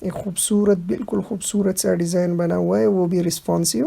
एक खूबसूरत, बिल्कुल खूबसूरत सा डिज़ाइन बना हुआ है, वो भी responsive.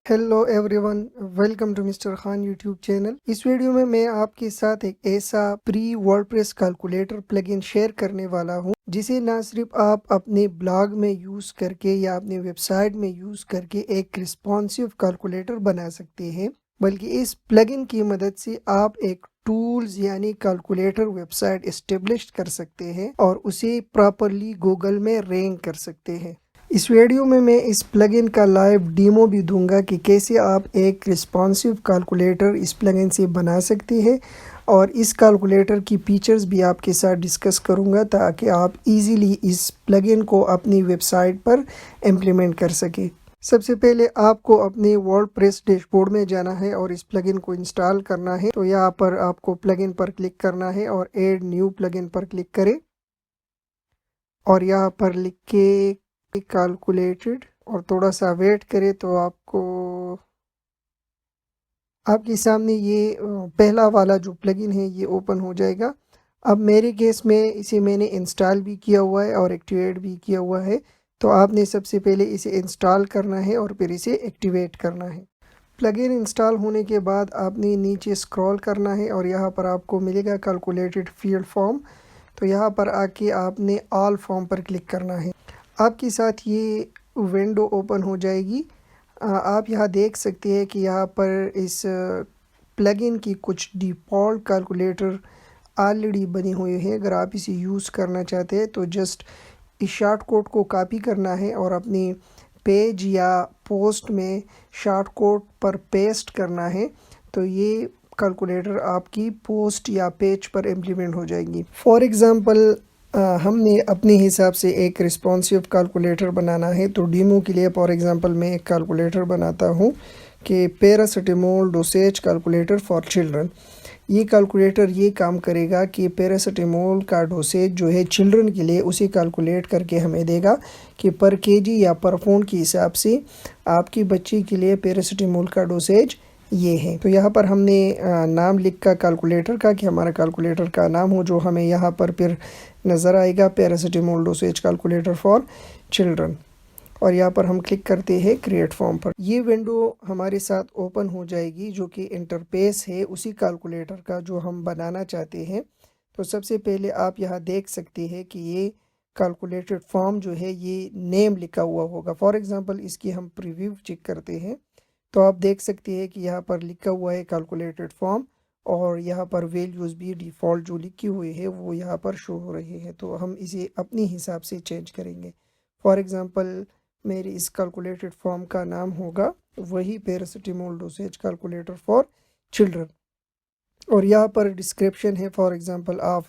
Hello everyone, welcome to mister Khan YouTube channel. इस वीडियो में मैं आपके साथ एक ऐसा pre WordPress calculator plugin share करने वाला हूं, जिसे ना सिर्फ आप अपने ब्लॉग में यूज़ करके या अपने वेबसाइट में यूज़ करके एक रिस्पॉन्सिव कैलकुलेटर बना सकते हैं, बल्कि इस प्लगइन की मदद से आप एक टूल्स यानी कैलकुलेटर वेबसाइट एस्टेब्लिश कर सकते हैं और उसे प्रॉपरली गूगल में रैंक कर सकते हैं। इस वीडियो में मैं इस प्लगइन का लाइव डेमो भी दूंगा कि कैसे आप एक रिस्पॉन्सिव कैलकुलेटर इस प्लगइन से बना सकते हैं, और इस कैलकुलेटर की फीचर्स भी आपके साथ डिस्कस करूंगा ताकि आप इजीली इस प्लगइन को अपनी वेबसाइट पर इम्प्लीमेंट कर सकें। सबसे पहले आपको अपने वर्डप्रेस डैशबोर्ड में जाना है और इस प्लगइन को इंस्टॉल करना है। तो यहाँ पर आपको प्लगइन पर क्लिक करना है और ऐड न्यू प्लगइन पर क्लिक करें और यहाँ पर लिख के कैलकुलेटेड और थोड़ा सा वेट करें तो आपके सामने ये पहला वाला जो प्लगइन है ये ओपन हो जाएगा। अब मेरे केस में इसे मैंने इंस्टॉल भी किया हुआ है और एक्टिवेट भी किया हुआ है, तो आपने सबसे पहले इसे इंस्टॉल करना है और फिर इसे एक्टिवेट करना है। प्लगइन इंस्टॉल होने के बाद आपने नीचे स्क्रॉल करना है और यहाँ पर आपको मिलेगा कैलकुलेटेड फील्ड फॉर्म। तो यहाँ पर आके आपने ऑल फॉर्म पर क्लिक करना है। आपके साथ ये विंडो ओपन हो जाएगी। आप यहाँ देख सकते हैं कि यहाँ पर इस प्लगइन की कुछ डिफ़ॉल्ट कैलकुलेटर ऑलरेडी बनी हुई है। अगर आप इसे यूज़ करना चाहते हैं तो जस्ट इस शॉर्ट कोड को कॉपी करना है और अपनी पेज या पोस्ट में शॉर्ट कोड पर पेस्ट करना है, तो ये कैलकुलेटर आपकी पोस्ट या पेज पर इम्प्लीमेंट हो जाएगी। फॉर एग्ज़ाम्पल हमने अपने हिसाब से एक रिस्पॉन्सिव कैलकुलेटर बनाना है, तो डेमो के लिए फॉर एग्ज़ाम्पल मैं एक कैलकुलेटर बनाता हूँ कि paracetamol dosage calculator for children. ये कैलकुलेटर ये काम करेगा कि पैरासिटामोल का डोसेज जो है चिल्ड्रन के लिए उसे कैलकुलेट करके हमें देगा कि पर केजी या पर पाउंड के हिसाब से आपकी बच्ची के लिए पैरासिटामोल का डोसेज ये है। तो यहाँ पर हमने नाम लिख का कैलकुलेटर का कि हमारा कैलकुलेटर का नाम हो, जो हमें यहाँ पर फिर नज़र आएगा paracetamol dosage calculator for children, और यहाँ पर हम क्लिक करते हैं क्रिएट फॉर्म पर। ये विंडो हमारे साथ ओपन हो जाएगी जो कि इंटरफेस है उसी कैलकुलेटर का जो हम बनाना चाहते हैं। तो सबसे पहले आप यहाँ देख सकते हैं कि ये कैलकुलेटेड फॉर्म जो है ये नेम लिखा हुआ होगा। फॉर एग्ज़ाम्पल इसकी हम प्रीव्यू चेक करते हैं तो आप देख सकते हैं कि यहाँ पर लिखा हुआ है कैलकुलेटेड फॉर्म, और यहाँ पर वैल्यूज़ भी डिफ़ॉल्ट जो लिखी हुई है वो यहाँ पर शो हो रही है। तो हम इसे अपने हिसाब से चेंज करेंगे। फॉर एग्ज़ाम्पल मेरी इस कैलकुलेटेड फॉर्म का नाम होगा वही paracetamol dosage calculator for children, और यहाँ पर डिस्क्रिप्शन है। फॉर एग्ज़ाम्पल आप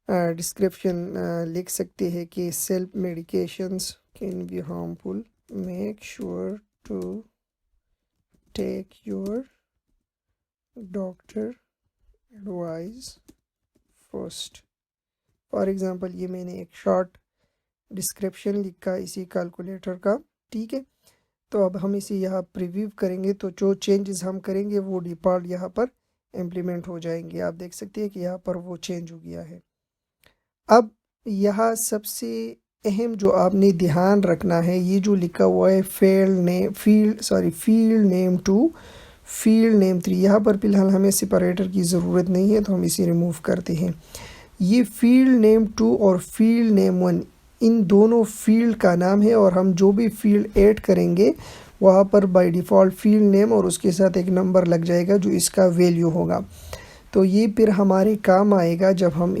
डिस्क्रिप्शन लिख सकते हैं कि self medications can be harmful, make sure to take your doctor advice first. For example ये मैंने एक शॉर्ट डिस्क्रिप्शन लिखा इसी कैलकुलेटर का, ठीक है। तो अब हम इसे यहाँ प्रीव्यू करेंगे तो जो चेंजेस हम करेंगे वो डिफ़ॉल्ट यहाँ पर इम्प्लीमेंट हो जाएंगे। आप देख सकते हैं कि यहाँ पर वो चेंज हो गया है। अब यहाँ सबसे अहम जो आपने ध्यान रखना है, ये जो लिखा हुआ है फील्ड नेम 2 फील्ड नेम 3, यहाँ पर फिलहाल हमें सेपरेटर की ज़रूरत नहीं है तो हम इसे रिमूव करते हैं। ये फील्ड नेम 2 और फील्ड नेम 1 इन दोनों फील्ड का नाम है, और हम जो भी फील्ड ऐड करेंगे वहाँ पर बाय डिफ़ॉल्ट फील्ड नेम और उसके साथ एक नंबर लग जाएगा जो इसका वैल्यू होगा। तो ये फिर हमारे काम आएगा जब हम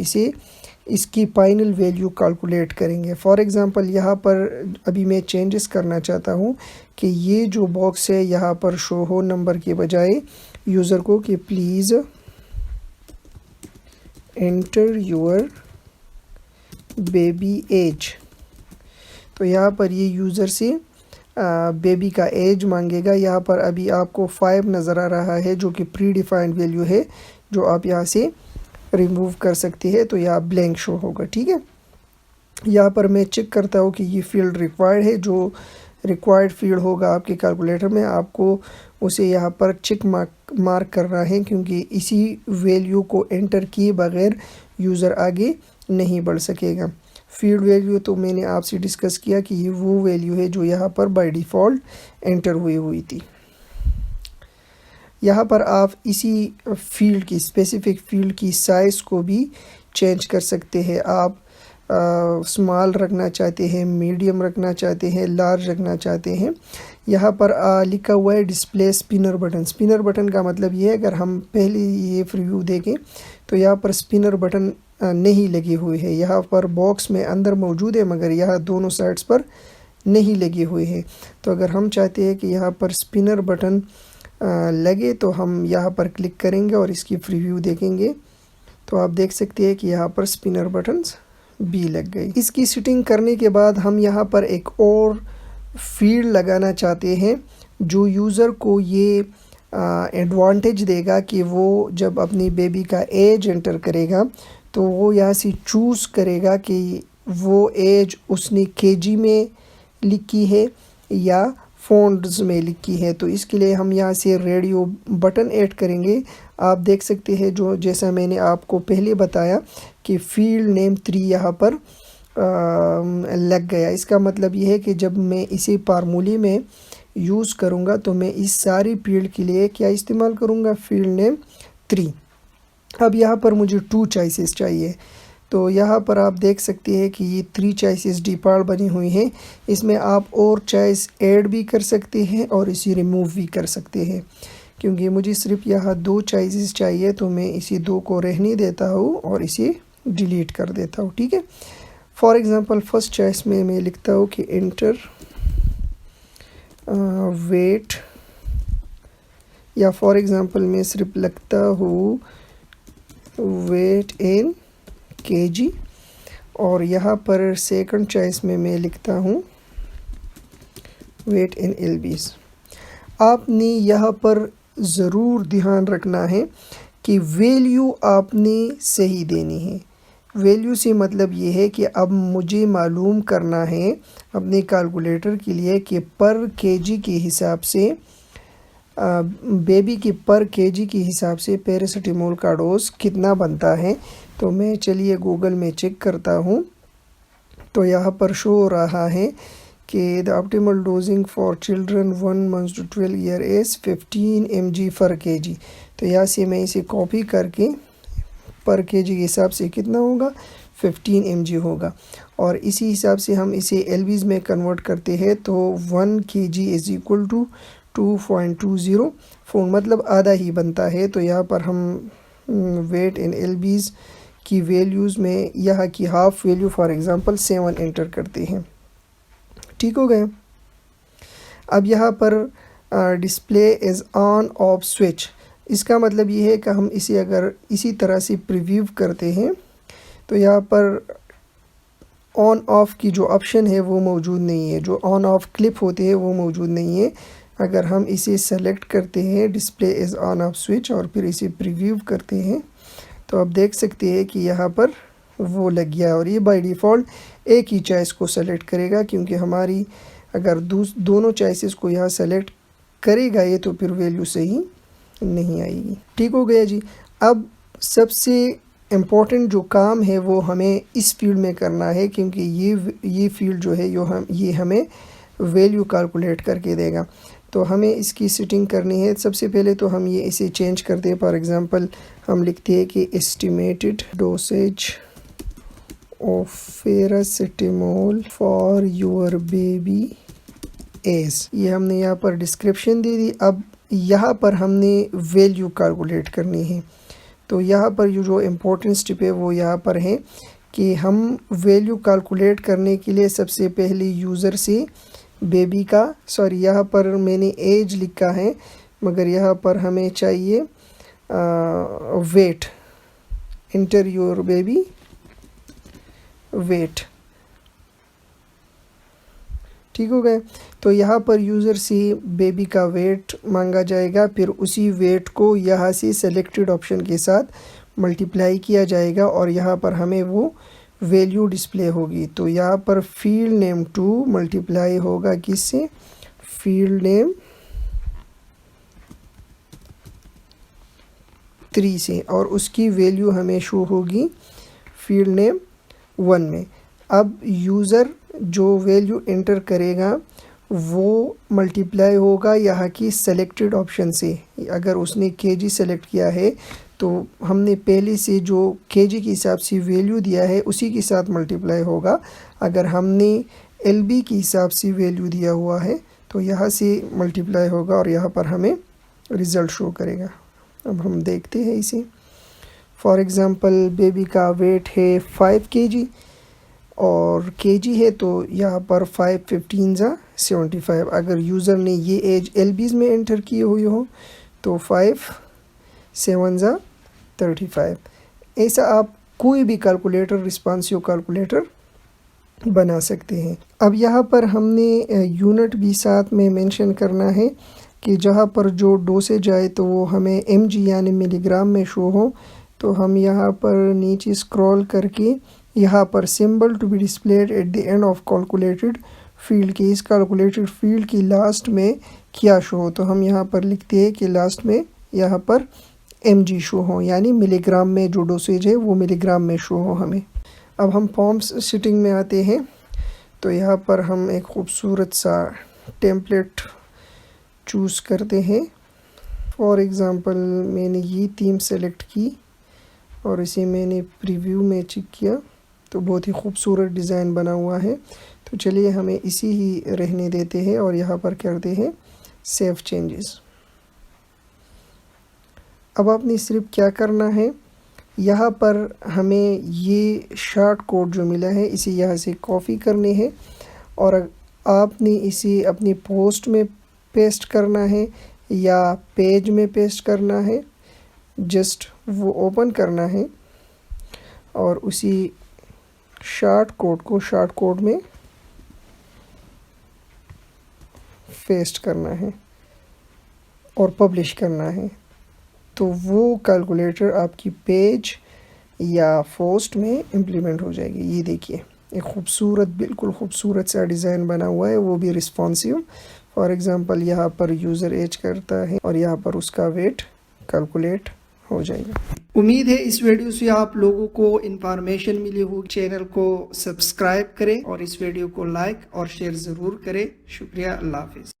इसकी फाइनल वैल्यू कैलकुलेट करेंगे। फॉर एग्ज़ाम्पल यहाँ पर अभी मैं चेंजेस करना चाहता हूँ कि ये जो बॉक्स है यहाँ पर शो हो नंबर के बजाय यूज़र को कि please enter your baby age. तो यहाँ पर ये यूज़र से बेबी का एज मांगेगा। यहाँ पर अभी आपको 5 नज़र आ रहा है जो कि प्री डिफाइंड वैल्यू है, जो आप यहाँ से रिमूव कर सकते हैं। तो यहाँ ब्लैंक शो होगा, ठीक है। यहाँ पर मैं चेक करता हूँ कि ये फील्ड रिक्वायर्ड है। जो रिक्वायर्ड फील्ड होगा आपके कैलकुलेटर में, आपको उसे यहाँ पर चेक मार्क करना है, क्योंकि इसी वैल्यू को एंटर किए बगैर यूज़र आगे नहीं बढ़ सकेगा। फील्ड वैल्यू तो मैंने आपसे डिस्कस किया कि ये वो वैल्यू है जो यहाँ पर बाय डिफ़ॉल्ट एंटर हुई थी। यहाँ पर आप इसी फील्ड की स्पेसिफिक फील्ड की साइज़ को भी चेंज कर सकते हैं। आप स्मॉल रखना चाहते हैं, मीडियम रखना चाहते हैं, लार्ज रखना चाहते हैं। यहाँ पर लिखा हुआ है display spinner button. Spinner button का मतलब ये है, अगर हम पहले ये प्रीव्यू देखें तो यहाँ पर स्पिनर बटन नहीं लगे हुए हैं। यहाँ पर बॉक्स में अंदर मौजूद है, मगर यहाँ दोनों साइड्स पर नहीं लगे हुए हैं। तो अगर हम चाहते हैं कि यहाँ पर स्पिनर बटन लगे तो हम यहाँ पर क्लिक करेंगे और इसकी प्रीव्यू देखेंगे तो आप देख सकते हैं कि यहाँ पर स्पिनर बटन्स भी लग गई। इसकी सेटिंग करने के बाद हम यहाँ पर एक और फील्ड लगाना चाहते हैं जो यूज़र को ये एडवांटेज देगा कि वो जब अपनी बेबी का एज एंटर करेगा तो वो यहाँ से चूज़ करेगा कि वो एज उसने केजी में लिखी है या फ़ॉन्ट्स में लिखी है। तो इसके लिए हम यहाँ से रेडियो बटन ऐड करेंगे। आप देख सकते हैं जो जैसा मैंने आपको पहले बताया कि फील्ड नेम 3 यहाँ पर लग गया। इसका मतलब ये है कि जब मैं इसे फार्मूले में यूज़ करूँगा तो मैं इस सारी फील्ड के लिए क्या इस्तेमाल करूँगा, फील्ड नेम 3। अब यहाँ पर मुझे 2 चॉइसेस चाहिए, तो यहाँ पर आप देख सकते हैं कि ये 3 चॉइसेस डिफ़ॉल्ट बनी हुई हैं। इसमें आप और चॉइस ऐड भी कर सकते हैं और इसे रिमूव भी कर सकते हैं। क्योंकि मुझे सिर्फ यहाँ 2 चॉइसेस चाहिए तो मैं इसी 2 को रहने देता हूँ और इसे डिलीट कर देता हूँ। ठीक है, फॉर एग्ज़ाम्पल फर्स्ट चॉइस में मैं लिखता हूँ कि एंटर वेट, या फॉर एग्ज़ाम्पल मैं सिर्फ लिखता हूँ वेट इन केजी, और यहाँ पर सेकंड चॉइस में मैं लिखता हूँ वेट इन एलबीज। आपने यहाँ पर ज़रूर ध्यान रखना है कि वैल्यू आपने सही देनी है। वैल्यू से मतलब ये है कि अब मुझे मालूम करना है अपने कैलकुलेटर के लिए कि पर केजी के हिसाब से बेबी की पर केजी के हिसाब से पैरासीटामोल का डोज कितना बनता है। तो मैं चलिए गूगल में चेक करता हूँ, तो यहाँ पर शो हो रहा है कि the optimal dosing for children 1 month to 12 year is 15 mg पर केजी। तो यहाँ से मैं इसे कॉपी करके पर केजी के हिसाब से कितना होगा, 15 mg होगा। और इसी हिसाब से हम इसे एलबीज में कन्वर्ट करते हैं तो 1 kg is equal to 2.20 pound, मतलब आधा ही बनता है। तो यहाँ पर हम वेट इन एलबीज की वैल्यूज़ में यहाँ की half value for example 7 enter करते हैं। ठीक हो गए। अब यहाँ पर display is on off switch, इसका मतलब ये है कि हम इसे अगर इसी तरह से प्रीव्यू करते हैं तो यहाँ पर ऑन ऑफ की जो ऑप्शन है वो मौजूद नहीं है, जो ऑन ऑफ क्लिप होते हैं वो मौजूद नहीं है। अगर हम इसे सेलेक्ट करते हैं display is on off switch और फिर इसे प्रीव्यू करते हैं तो आप देख सकते हैं कि यहाँ पर वो लग गया, और ये बाय डिफ़ॉल्ट एक ही चॉइस को सेलेक्ट करेगा, क्योंकि हमारी अगर दोनों चॉइसेस को यहाँ सेलेक्ट करेगा ये तो फिर वैल्यू सही नहीं आएगी। ठीक हो गया जी। अब सबसे इम्पोर्टेंट जो काम है वो हमें इस फील्ड में करना है, क्योंकि ये फील्ड जो है ये हमें वैल्यू कैलकुलेट करके देगा। तो हमें इसकी सेटिंग करनी है। सबसे पहले तो हम ये इसे चेंज करते हैं। फॉर एग्ज़ाम्पल हम लिखते हैं कि estimated dosage of paracetamol for your baby age, ये हमने यहाँ पर डिस्क्रिप्शन दे दी। अब यहाँ पर हमने वैल्यू कैलकुलेट करनी है। तो यहाँ पर ये जो इम्पोर्टेंट स्टेप है वो यहाँ पर है कि हम वैल्यू कैलकुलेट करने के लिए सबसे पहले यूज़र से बेबी का, सॉरी यहाँ पर मैंने एज लिखा है मगर यहाँ पर हमें चाहिए weight, enter your baby weight. ठीक हो गया। तो यहाँ पर यूज़र से बेबी का वेट मांगा जाएगा, फिर उसी वेट को यहाँ से सेलेक्टेड ऑप्शन के साथ मल्टीप्लाई किया जाएगा और यहाँ पर हमें वो वैल्यू डिस्प्ले होगी। तो यहाँ पर फील्ड नेम 2 मल्टीप्लाई होगा किससे, फील्ड नेम 3 से और उसकी वैल्यू हमें शो होगी फील्ड नेम 1 में। अब यूज़र जो वैल्यू एंटर करेगा वो मल्टीप्लाई होगा यहाँ की सेलेक्टेड ऑप्शन से। अगर उसने केजी सेलेक्ट किया है तो हमने पहले से जो केजी के हिसाब से वैल्यू दिया है उसी के साथ मल्टीप्लाई होगा। अगर हमने एलबी के हिसाब से वैल्यू दिया हुआ है तो यहाँ से मल्टीप्लाई होगा और यहाँ पर हमें रिज़ल्ट शो करेगा। अब हम देखते हैं इसे। फॉर एग्ज़ाम्पल बेबी का वेट है 5 kg और केजी है तो यहाँ पर 5 15 ज़ा 75। अगर यूज़र ने ये एज एलबीज़ में एंटर किए हुए हो तो 5 7 ज़ा 35। ऐसा आप कोई भी कैलकुलेटर रिस्पॉन्सिव कैलकुलेटर बना सकते हैं। अब यहाँ पर हमने यूनिट भी साथ में मेंशन करना है कि जहाँ पर जो डोसेज आए तो वो हमें mg यानी मिलीग्राम में शो हो। तो हम यहाँ पर नीचे स्क्रॉल करके यहाँ पर symbol to be displayed at the end of calculated field के इस कैलकुलेटेड फील्ड की लास्ट में क्या शो हो तो हम यहाँ पर लिखते हैं कि लास्ट में यहाँ पर mg शो हो यानी मिलीग्राम में जो डोसेज है वो मिलीग्राम में शो हो हमें। अब हम फॉर्म्स सेटिंग में आते हैं तो यहाँ पर हम एक खूबसूरत सा टेम्पलेट चूज़ करते हैं। फॉर एग्ज़ाम्पल मैंने ये थीम सेलेक्ट की और इसे मैंने प्रीव्यू में चेक किया तो बहुत ही खूबसूरत डिज़ाइन बना हुआ है। तो चलिए हमें इसी ही रहने देते हैं और यहाँ पर करते हैं सेव चेंजेस। अब आपने सिर्फ क्या करना है, यहाँ पर हमें ये शॉर्ट कोड जो मिला है इसे यहाँ से कॉपी करनी है और आपने इसे अपनी पोस्ट में पेस्ट करना है या पेज में पेस्ट करना है। जस्ट वो ओपन करना है और उसी शॉर्ट कोड को शॉर्ट कोड में पेस्ट करना है और पब्लिश करना है। तो वो कैलकुलेटर आपकी पेज या पोस्ट में इम्प्लीमेंट हो जाएगी। ये देखिए एक खूबसूरत बिल्कुल खूबसूरत सा डिज़ाइन बना हुआ है वो भी रिस्पॉन्सिव। फॉर एग्ज़ाम्पल यहाँ पर यूज़र एज करता है और यहाँ पर उसका वेट कैलकुलेट हो जाएगा। उम्मीद है इस वीडियो से आप लोगों को इन्फॉर्मेशन मिली होगी। चैनल को सब्सक्राइब करें और इस वीडियो को लाइक और शेयर ज़रूर करें। शुक्रिया, अल्लाह हाफिज़।